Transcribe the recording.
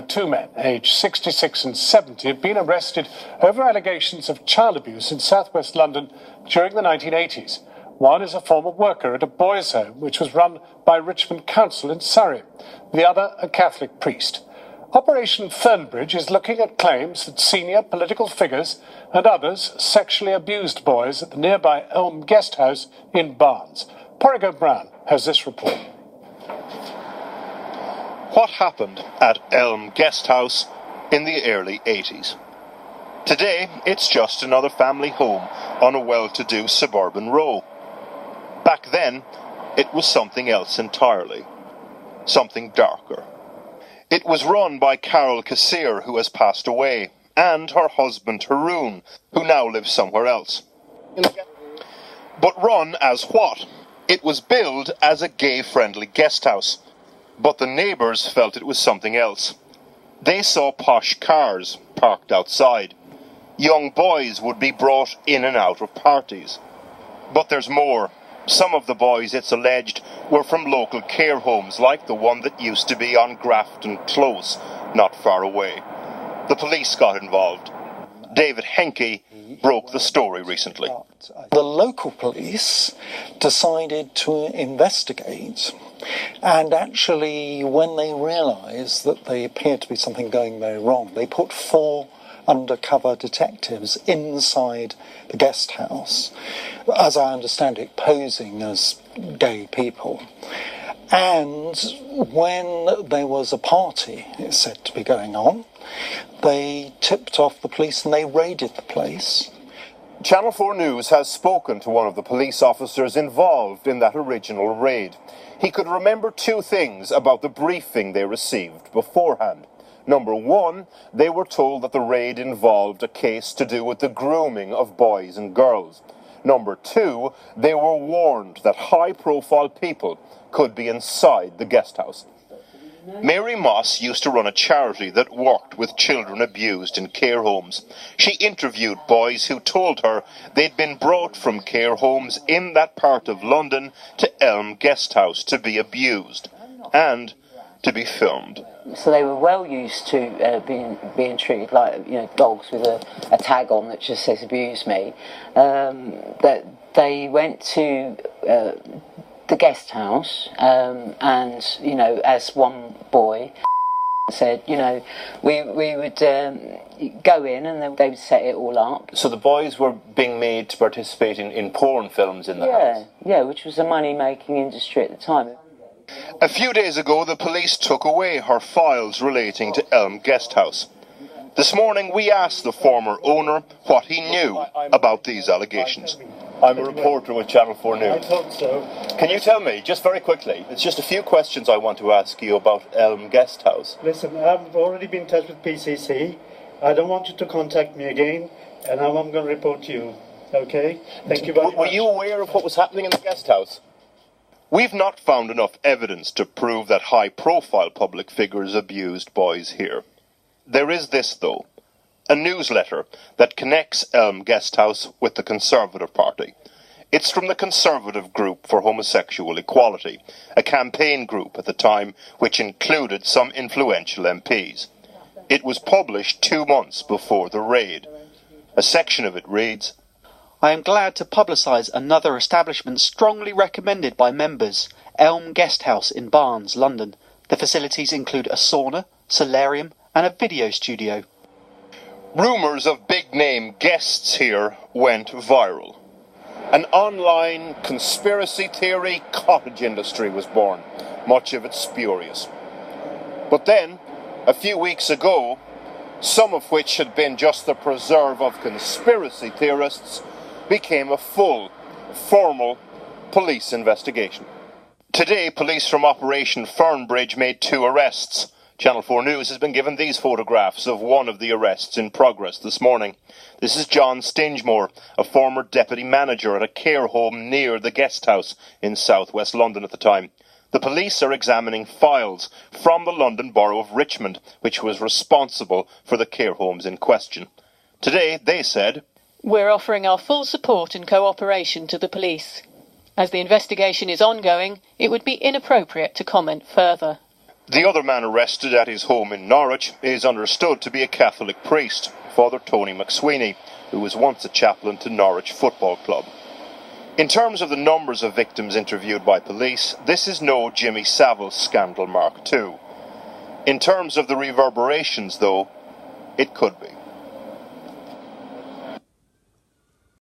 Two men, aged 66 and 70, have been arrested over allegations of child abuse in southwest London during the 1980s. One is a former worker at a boys' home which was run by Richmond Council in Surrey. The other, a Catholic priest. Operation Fernbridge is looking at claims that senior political figures and others sexually abused boys at the nearby Elm Guest House in Barnes. Porrigo Brown has this report. What happened at Elm Guest House in the early 80s? Today, it's just another family home on a well-to-do suburban row. Back then, it was something else entirely. Something darker. It was run by Carol Kassir, who has passed away, and her husband Haroon, who now lives somewhere else. But run as what? It was billed as a gay-friendly guest house. But the neighbours felt it was something else. They saw posh cars parked outside. Young boys would be brought in and out of parties. But there's more. Some of the boys, it's alleged, were from local care homes like the one that used to be on Grafton Close, not far away. The police got involved. David Henke broke the story recently. The local police decided to investigate, and actually when they realised that there appeared to be something going very wrong, they put 4 undercover detectives inside the guest house, as I understand it, posing as gay people. And when there was a party, it's said to be going on, they tipped off the police and they raided the place. Channel 4 News has spoken to one of the police officers involved in that original raid. He could remember 2 things about the briefing they received beforehand. Number 1, they were told that the raid involved a case to do with the grooming of boys and girls. Number 2, they were warned that high-profile people could be inside the guest house. Mary Moss used to run a charity that worked with children abused in care homes. She interviewed boys who told her they'd been brought from care homes in that part of London to Elm Guest House to be abused and to be filmed. So they were well used to being treated like dogs with a tag on that just says "abuse me." That they went to the guest house, and as one boy said, we would go in and then they would set it all up. So the boys were being made to participate in porn films in the house? Yeah, which was a money-making industry at the time. A few days ago, the police took away her files relating to Elm Guest House. This morning, we asked the former owner what he knew about these allegations. I'm a reporter with Channel 4 News. I thought so. Can you tell me, just very quickly, it's just a few questions I want to ask you about Elm Guest House. Listen, I've already been in touch with PCC. I don't want you to contact me again, and I'm going to report to you. Okay? Thank you very much. Were you aware of what was happening in the guest house? We've not found enough evidence to prove that high-profile public figures abused boys here. There is this, though. A newsletter that connects Elm Guest House with the Conservative Party. It's from the Conservative Group for Homosexual Equality, a campaign group at the time which included some influential MPs. It was published 2 months before the raid. A section of it reads, I am glad to publicise another establishment strongly recommended by members, Elm Guest House in Barnes, London. The facilities include a sauna, solarium and a video studio. Rumours of big-name guests here went viral. An online conspiracy theory cottage industry was born, much of it spurious. But then, a few weeks ago, some of which had been just the preserve of conspiracy theorists, became a full, formal police investigation. Today, police from Operation Fernbridge made 2 arrests. Channel 4 News has been given these photographs of one of the arrests in progress this morning. This is John Stingemore, a former deputy manager at a care home near the guest house in southwest London at the time. The police are examining files from the London Borough of Richmond, which was responsible for the care homes in question. Today, they said, We're offering our full support and cooperation to the police. As the investigation is ongoing, it would be inappropriate to comment further. The other man arrested at his home in Norwich is understood to be a Catholic priest, Father Tony McSweeney, who was once a chaplain to Norwich Football Club. In terms of the numbers of victims interviewed by police, this is no Jimmy Savile scandal Mark II. In terms of the reverberations, though, it could be.